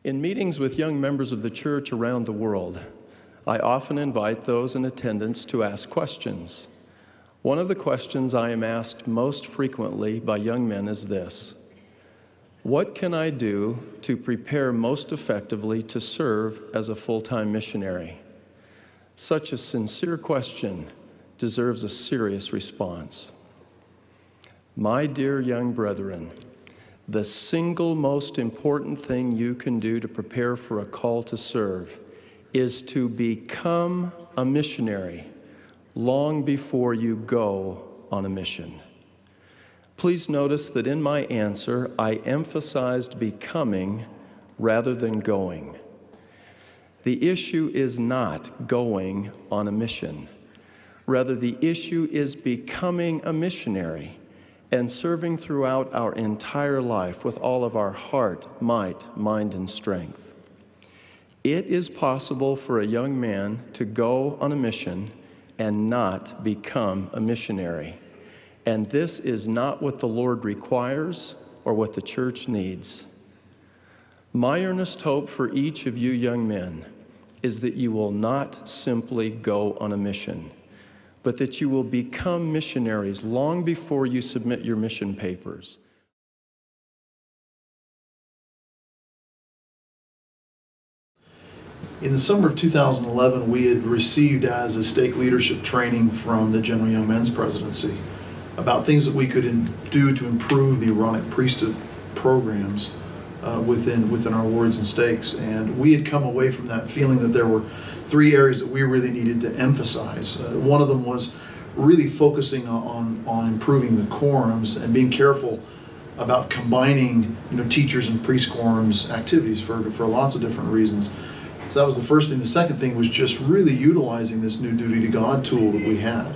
In meetings with young members of the church around the world, I often invite those in attendance to ask questions. One of the questions I am asked most frequently by young men is this: what can I do to prepare most effectively to serve as a full-time missionary? Such a sincere question deserves a serious response. My dear young brethren, the single most important thing you can do to prepare for a call to serve is to become a missionary long before you go on a mission. Please notice that in my answer, I emphasized becoming rather than going. The issue is not going on a mission. Rather, the issue is becoming a missionary and serving throughout our entire life with all of our heart, might, mind, and strength. It is possible for a young man to go on a mission and not become a missionary. And this is not what the Lord requires or what the church needs. My earnest hope for each of you young men is that you will not simply go on a mission, but that you will become missionaries long before you submit your mission papers. In the summer of 2011, we had received as a stake leadership training from the General Young Men's Presidency about things that we could do to improve the Aaronic priesthood programs within our wards and stakes. And we had come away from that feeling that there were three areas that we really needed to emphasize. One of them was really focusing on improving the quorums and being careful about combining teachers and priest quorums activities for lots of different reasons. So that was the first thing. The second thing was just really utilizing this new duty to God tool that we had.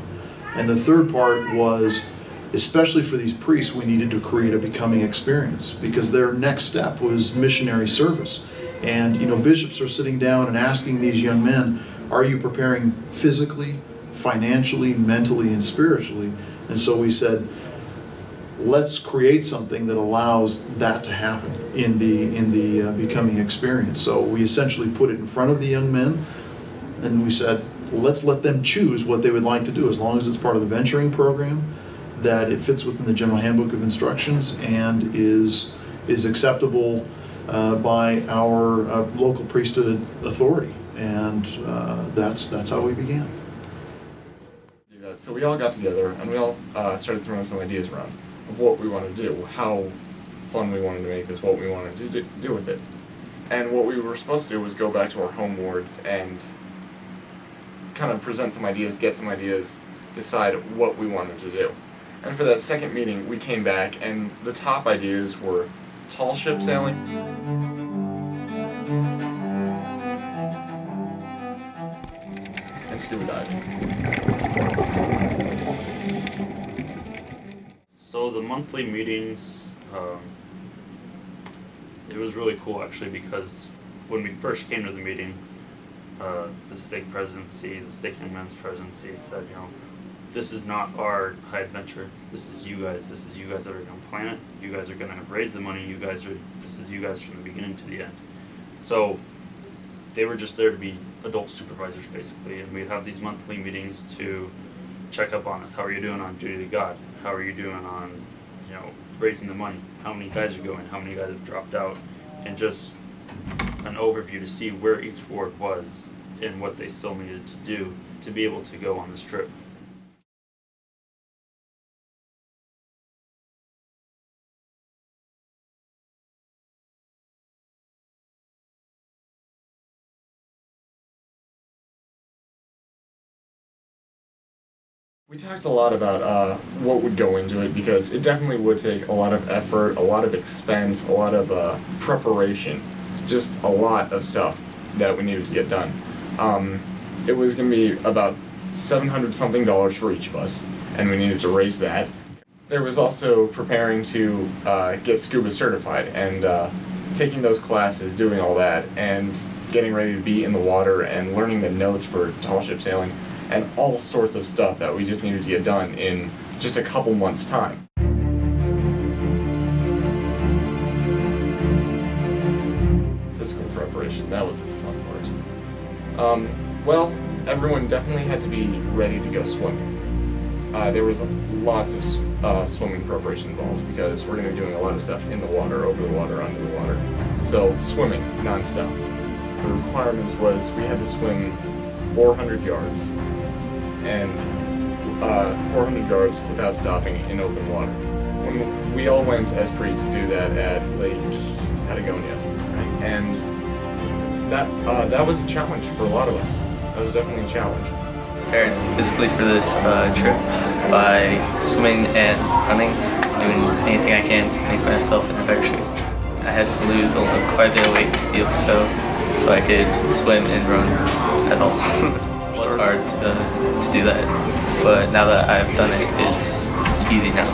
And the third part was, especially for these priests, we needed to create a becoming experience, because their next step was missionary service. And bishops are sitting down and asking these young men, are you preparing physically, financially, mentally, and spiritually? And so we said, let's create something that allows that to happen in the becoming experience. So we essentially put it in front of the young men, and we said, let's let them choose what they would like to do, as long as it's part of the venturing program, that it fits within the General Handbook of Instructions and is acceptable by our local priesthood authority. And that's how we began. So we all got together and we all started throwing some ideas around of what we wanted to do, how fun we wanted to make this, what we wanted to do with it. And what we were supposed to do was go back to our home wards and kind of present some ideas, get some ideas, decide what we wanted to do. And for that second meeting, we came back and the top ideas were tall ship sailing, and scuba diving. So the monthly meetings, it was really cool actually, because when we first came to the meeting, the stake presidency, the stake young men's presidency said, this is not our high adventure, this is you guys that are going to plan it, you guys are going to raise the money, this is you guys from the beginning to the end. So they were just there to be adult supervisors basically, and we'd have these monthly meetings to check up on us. How are you doing on duty to God? How are you doing on, raising the money? How many guys are going? How many guys have dropped out? And just an overview to see where each ward was and what they still needed to do to be able to go on this trip. We talked a lot about what would go into it, because it definitely would take a lot of effort, a lot of expense, a lot of preparation, just a lot of stuff that we needed to get done. It was going to be about $700-something for each of us, and we needed to raise that. There was also preparing to get Scuba certified, and taking those classes, doing all that, and getting ready to be in the water and learning the notes for tall ship sailing, and all sorts of stuff that we just needed to get done in just a couple months' time. Physical That was the fun part. Well, everyone definitely had to be ready to go swimming. There was lots of swimming preparation involved because we're going to be doing a lot of stuff in the water, over the water, under the water. So swimming non-stop. The requirements was we had to swim 400 yards and 400 yards without stopping in open water. When we all went as priests to do that at Lake Patagonia, right? And that was a challenge for a lot of us. That was definitely a challenge. Prepared physically for this trip by swimming and running, doing anything I can to make myself in a better shape. I had to lose quite a bit of weight to be able to go so I could swim and run at all. It was hard to do that, but now that I've done it, it's easy now.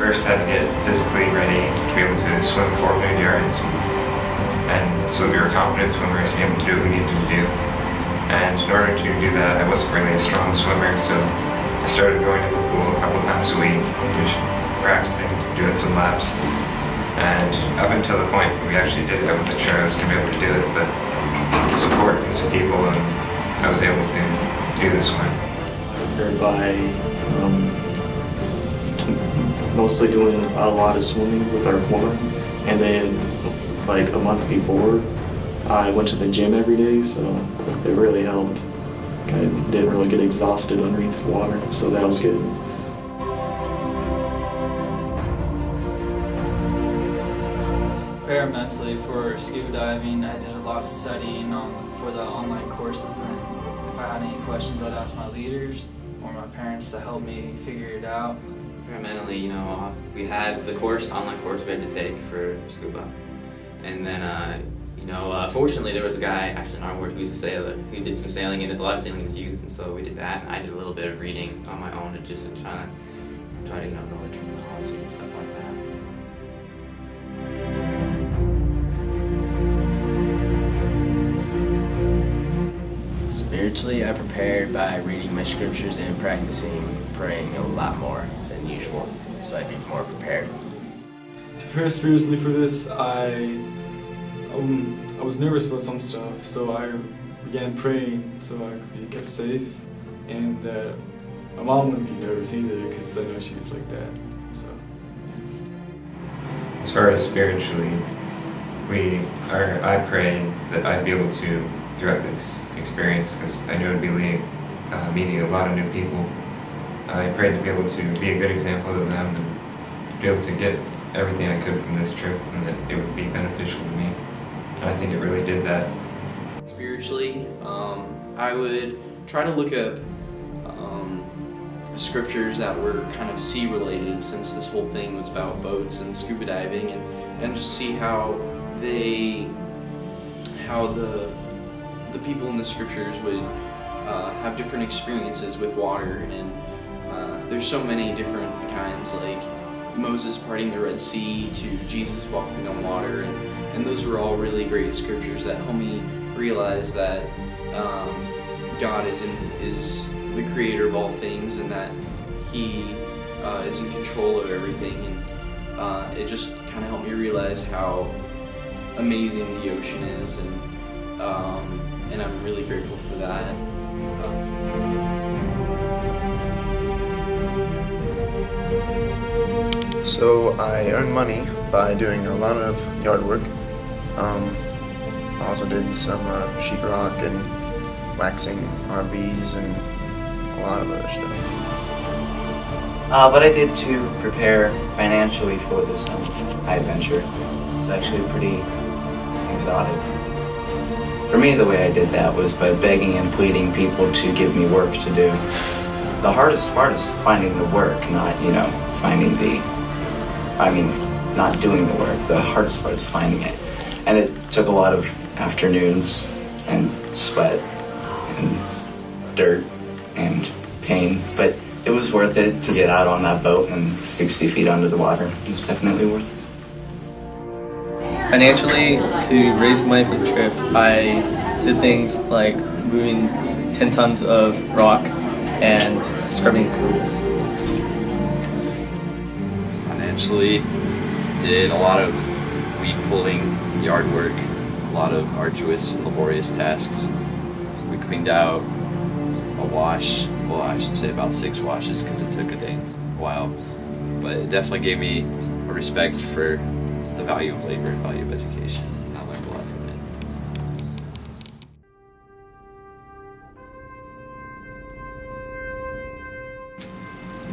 First had to get physically ready to be able to swim 400 yards, and so we were confident swimmers to be able to do what we needed to do. And in order to do that, I wasn't really a strong swimmer, so I started going to the pool a couple times a week, just practicing, doing some laps. And up until the point we actually did it, I wasn't sure I was going to be able to do it, but the support from some people, and I was able to do the swim. Prepared by mostly doing a lot of swimming with our quorum, and then like a month before, I went to the gym every day, so it really helped. I didn't really get exhausted underneath the water, so that was good. Prepare mentally for scuba diving. I did a lot of studying for the online courses, and if I had any questions, I'd ask my leaders or my parents to help me figure it out. Mentally, you know, we had the online course we had to take for scuba, and then you know, fortunately there was a guy actually in our ward who was a sailor who did some sailing, and a lot of sailing in his youth, and so we did that. And I did a little bit of reading on my own, and just to try to you know the terminology and stuff like that. Spiritually, I prepared by reading my scriptures and practicing praying a lot more than usual, so I'd be more prepared. To prepare spiritually for this, I was nervous about some stuff, so I began praying so I could be kept safe, and that my mom wouldn't be nervous either, because I know she gets like that. So, yeah. As far as spiritually, I prayed that I'd be able to, throughout this experience, because I knew I'd be meeting a lot of new people, I prayed to be able to be a good example to them and to be able to get everything I could from this trip, and that it would be beneficial to me. And I think it really did that. Spiritually, I would try to look up scriptures that were kind of sea related, since this whole thing was about boats and scuba diving, and just see how the people in the scriptures would have different experiences with water. And there's so many different kinds, like Moses parting the Red Sea to Jesus walking on water, and those were all really great scriptures that helped me realize that God is the creator of all things, and that He is in control of everything. And it just kind of helped me realize how amazing the ocean is, and I'm really grateful for that. So I earned money by doing a lot of yard work. I also did some sheetrock and waxing RVs and a lot of other stuff. What I did to prepare financially for this high adventure was actually pretty exotic. For me, the way I did that was by begging and pleading people to give me work to do. The hardest part is finding the work, not, not doing the work. The hardest part is finding it. And it took a lot of afternoons and sweat and dirt and pain, but it was worth it to get out on that boat and 60 feet under the water. It was definitely worth it. Financially, to raise money for the trip, I did things like moving 10 tons of rock and scrubbing pools. Financially, did a lot of weed pulling, yard work, a lot of arduous and laborious tasks. We cleaned out a wash, well I should say about 6 washes because it took a while, but it definitely gave me a respect for the value of labor and value of education. I learned a lot from it.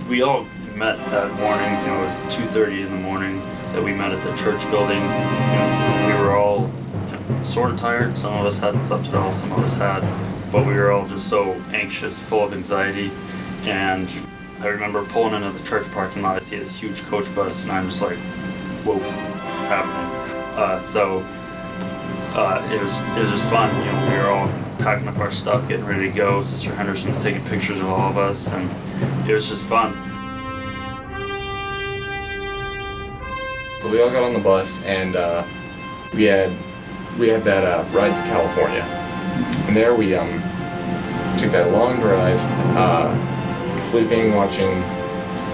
We all met that morning, you know, it was 2:30 in the morning that we met at the church building. You know, we were all sort of tired. Some of us hadn't slept at all, some of us had, but we were all just so anxious, full of anxiety. And I remember pulling into the church parking lot, I see this huge coach bus, and I'm just like, whoa, this is happening. It was just fun. You know, we were all packing up our stuff, getting ready to go. Sister Henderson's taking pictures of all of us, and it was just fun. So we all got on the bus, and we had that ride to California. And there we took that long drive, sleeping, watching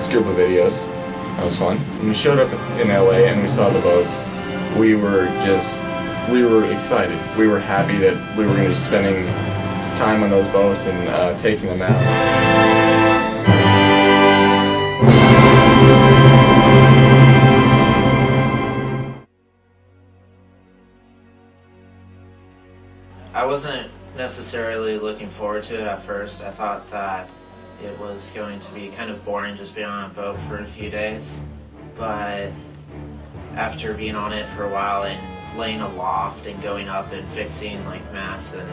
scuba videos. That was fun. When we showed up in LA and we saw the boats, we were excited. We were happy that we were going to be spending time on those boats and taking them out. I wasn't necessarily looking forward to it at first. I thought that it was going to be kind of boring just being on a boat for a few days. But after being on it for a while and laying aloft and going up and fixing like masts and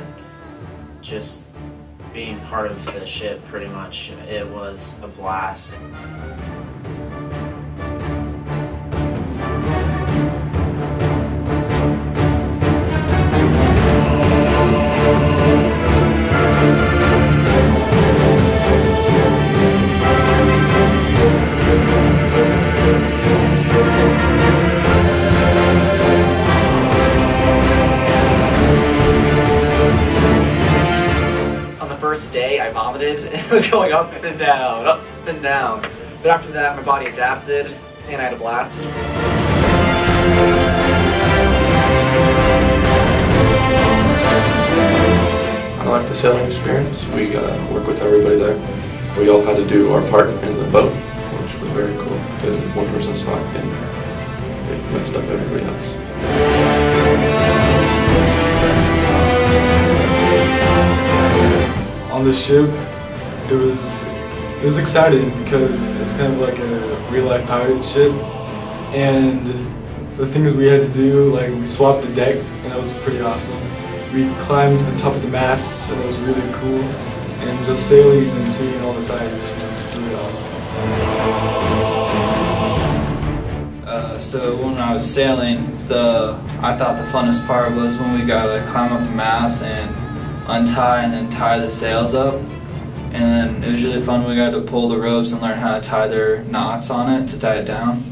just being part of the ship pretty much, it was a blast. First day I vomited and it was going up and down, up and down. But after that my body adapted and I had a blast. I like the sailing experience. We got to work with everybody there. We all had to do our part in the boat, which was very cool because one person slacked and it messed up everybody else. On the ship, it was exciting because it was kind of like a real-life pirate ship, and the things we had to do, like we swapped the deck, and that was pretty awesome. We climbed on top of the masts, and it was really cool, and just sailing and seeing all the sights was really awesome. So when I was sailing, I thought the funnest part was when we got to climb up the mast and untie and then tie the sails up, and then it was really fun. We got to pull the ropes and learn how to tie their knots on it to tie it down.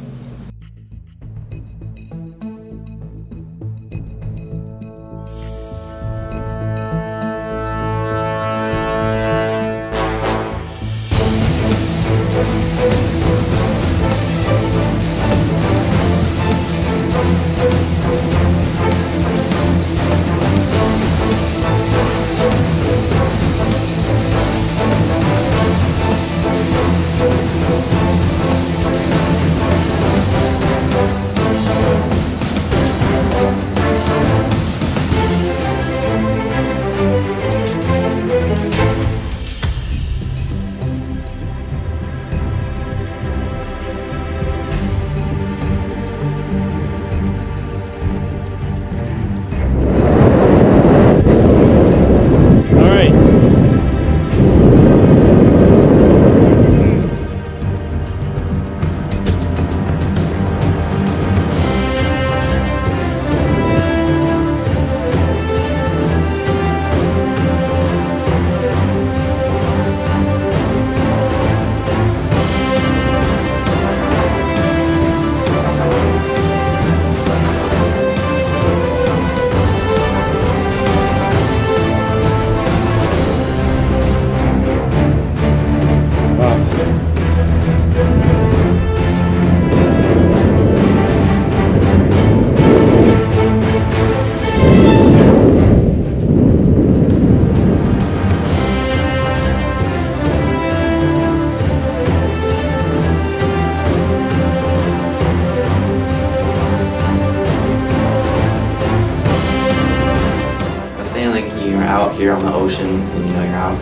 ocean, and you're out,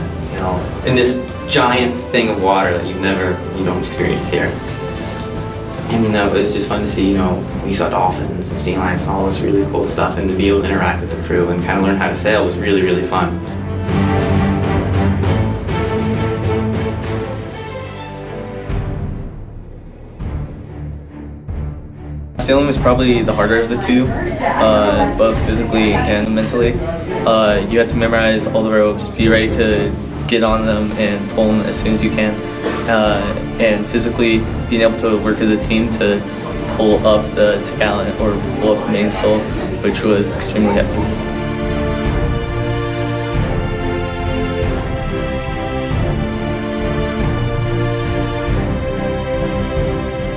in this giant thing of water that you don't experience here. And it was just fun to see, we saw dolphins and sea lions and all this really cool stuff, and to be able to interact with the crew and kind of learn how to sail was really, really fun. Sailing was probably the harder of the two, both physically and mentally. You have to memorize all the ropes, be ready to get on them and pull them as soon as you can. And physically, being able to work as a team to pull up the topgallant or pull up the mainsail, which was extremely heavy.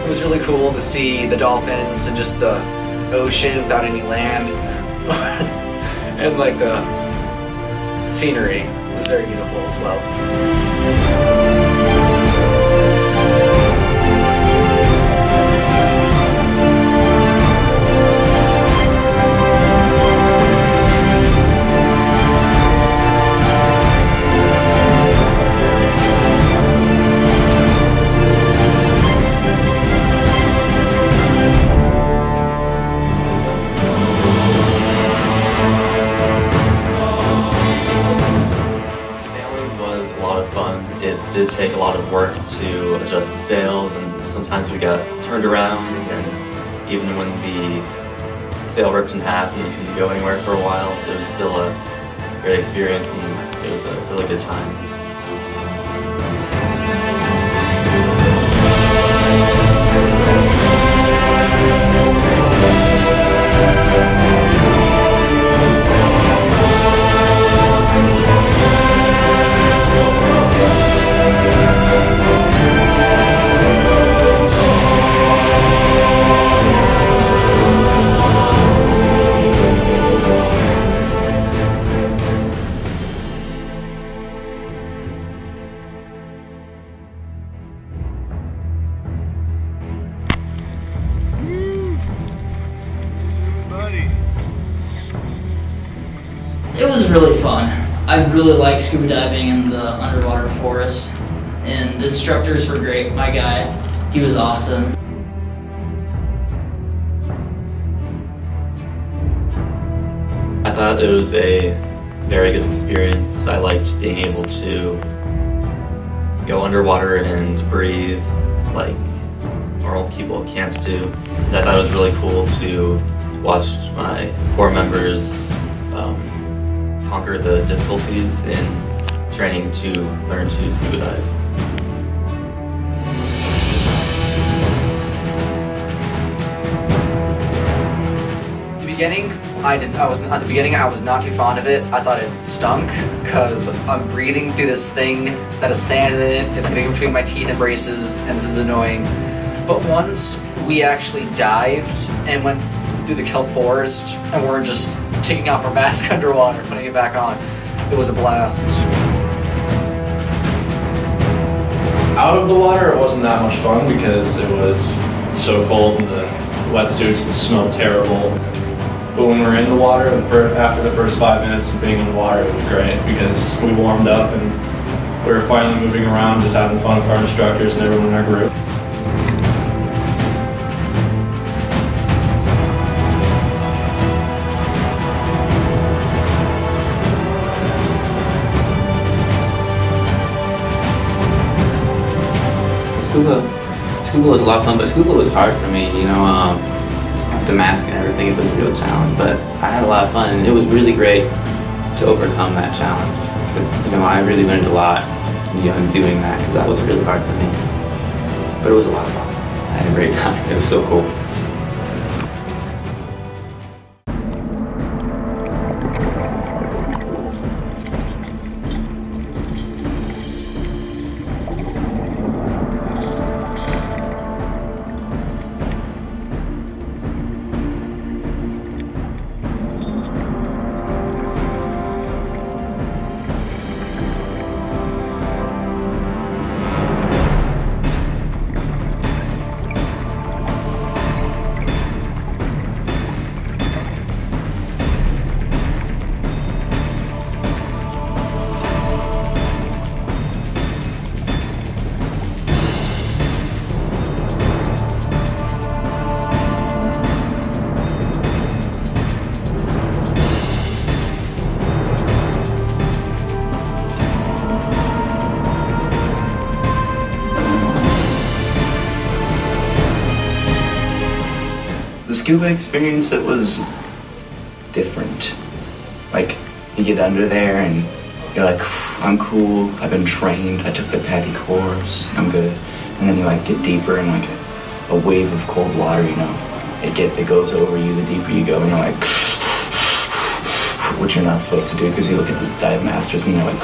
It was really cool to see the dolphins and just the ocean without any land. And like the scenery was very beautiful as well. It did take a lot of work to adjust the sails, and sometimes we got turned around, and even when the sail ripped in half and you couldn't go anywhere for a while, it was still a great experience, and it was a really good time. It was really fun. I really liked scuba diving in the underwater forest, and the instructors were great. My guy, he was awesome. I thought it was a very good experience. I liked being able to go underwater and breathe like normal people can't do. And I thought it was really cool to watch my corps members conquer the difficulties in training to learn to scuba dive. At the beginning, I was not too fond of it. I thought it stunk because I'm breathing through this thing that has sand in it. It's getting between my teeth and braces, and this is annoying. But once we actually dived and went through the kelp forest and we're just taking off our mask underwater, putting it back on, it was a blast. Out of the water, it wasn't that much fun because it was so cold and the wetsuits just smelled terrible. But when we were in the water, after the first 5 minutes of being in the water, it was great because we warmed up and we were finally moving around, just having fun with our instructors and everyone in our group. Scuba was a lot of fun, but scuba was hard for me, with the mask and everything. It was a real challenge, but I had a lot of fun, and it was really great to overcome that challenge. I really learned a lot, in doing that, because that was really hard for me. But it was a lot of fun. I had a great time. It was so cool. scuba experience, it was different. Like, you get under there and you're like, I'm cool, I've been trained, I took the PADI course, I'm good. And then you like get deeper and like a wave of cold water, you know. It goes over you the deeper you go, and you're like, which you're not supposed to do because you look at the dive masters and you're like,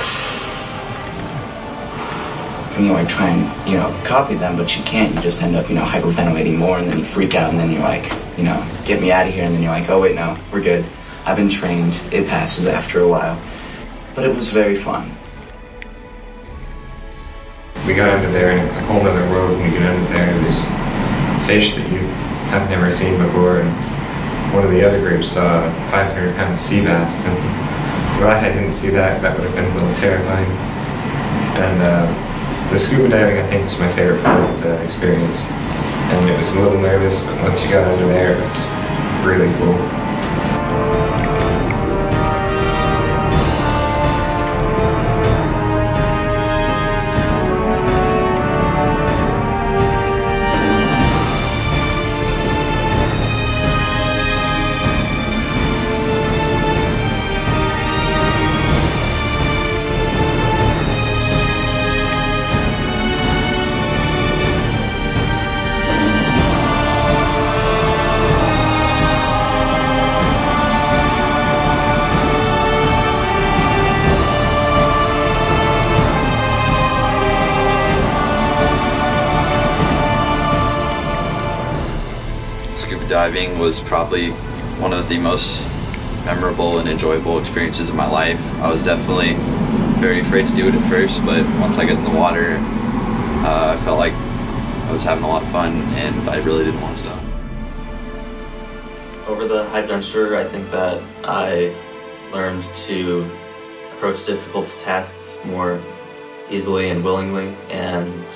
and you like try and, you know, copy them, but you can't. You just end up, you know, hyperventilating more, and then you freak out, and then you're like, you know, get me out of here, and then you're like, oh wait, no, we're good. I've been trained. It passes after a while. But it was very fun. We got under there, and it's a whole other world when we get under there. There's fish that you have never seen before, and one of the other groups saw 500-pound sea bass, and if I didn't see that, that would have been a little terrifying. And the scuba diving, I think, was my favorite part of the experience. And it was a little nervous, but once you got under there, it was really cool. Scuba diving was probably one of the most memorable and enjoyable experiences of my life. I was definitely very afraid to do it at first, but once I got in the water, I felt like I was having a lot of fun, and I really didn't want to stop. Over the high venture, I think that I learned to approach difficult tasks more easily and willingly, and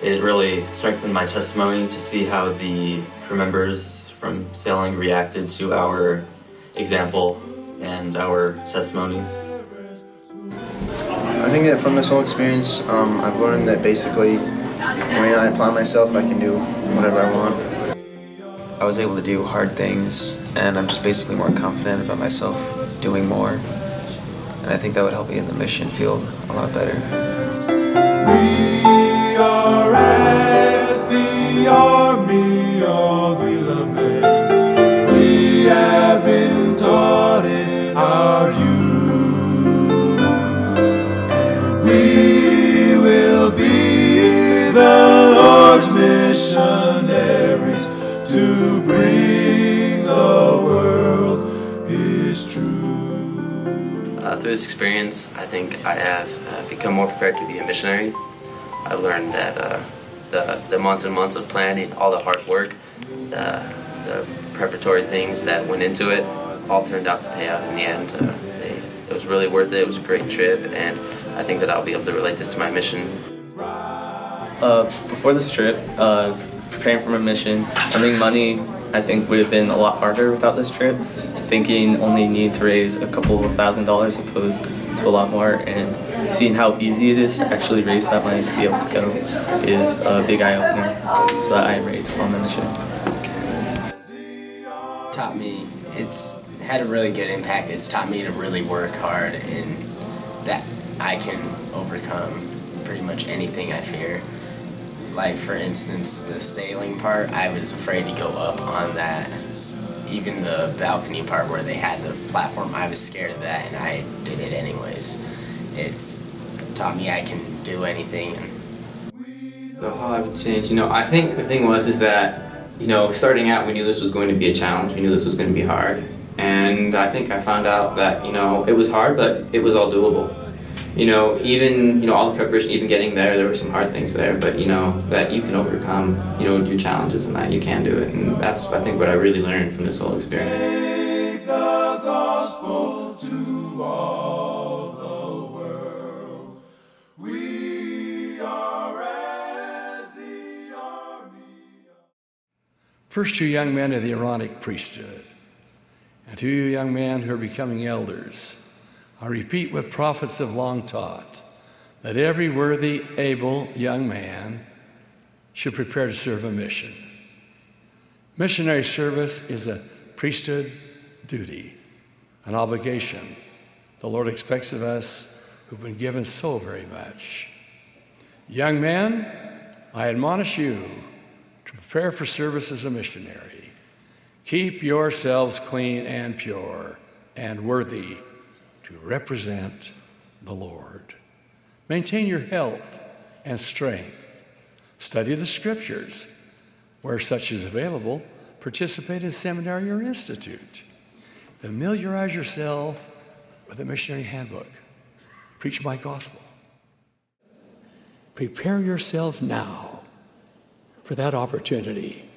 it really strengthened my testimony to see how the crew members from sailing reacted to our example and our testimonies. I think that from this whole experience, I've learned that basically when I apply myself, I can do whatever I want. I was able to do hard things, and I'm just basically more confident about myself doing more. And I think that would help me in the mission field a lot better. We are as the army of Elam. We have been taught in our youth. We will be the Lord's missionaries to bring the world His truth. Through this experience, I think I have become more prepared to be a missionary. I learned that the months and months of planning, all the hard work, the preparatory things that went into it, all turned out to pay out in the end. It was really worth it. It was a great trip, and I think that I'll be able to relate this to my mission. Before this trip, preparing for my mission, earning money, I think would have been a lot harder without this trip. Thinking only need to raise a couple of $1,000s opposed to a lot more, and seeing how easy it is to actually raise that money to be able to go is a big eye-opener, so that I am ready to go on the mission. Taught me, it's had a really good impact. It's taught me to really work hard, and that I can overcome pretty much anything I fear. Like, for instance, the sailing part, I was afraid to go up on that. Even the balcony part where they had the platform, I was scared of that, and I did it anyways. It's taught me I can do anything. So how I've changed, I think the thing is that, starting out we knew this was going to be a challenge, we knew this was going to be hard. And I think I found out that, it was hard, but it was all doable. Even, all the preparation, even getting there were some hard things there, but, that you can overcome, your challenges and that you can do it. And that's, I think, what I really learned from this whole experience. Take the gospel to all the world. We are as the army. First, 2 young men of the Aaronic priesthood, and 2 young men who are becoming elders. I repeat what prophets have long taught, that every worthy, able young man should prepare to serve a mission. Missionary service is a priesthood duty, an obligation the Lord expects of us who've been given so very much. Young men, I admonish you to prepare for service as a missionary. Keep yourselves clean and pure and worthy to represent the Lord. Maintain your health and strength. Study the scriptures. Where such is available, participate in seminary or institute. Familiarize yourself with the missionary handbook. Preach my gospel. Prepare yourselves now for that opportunity.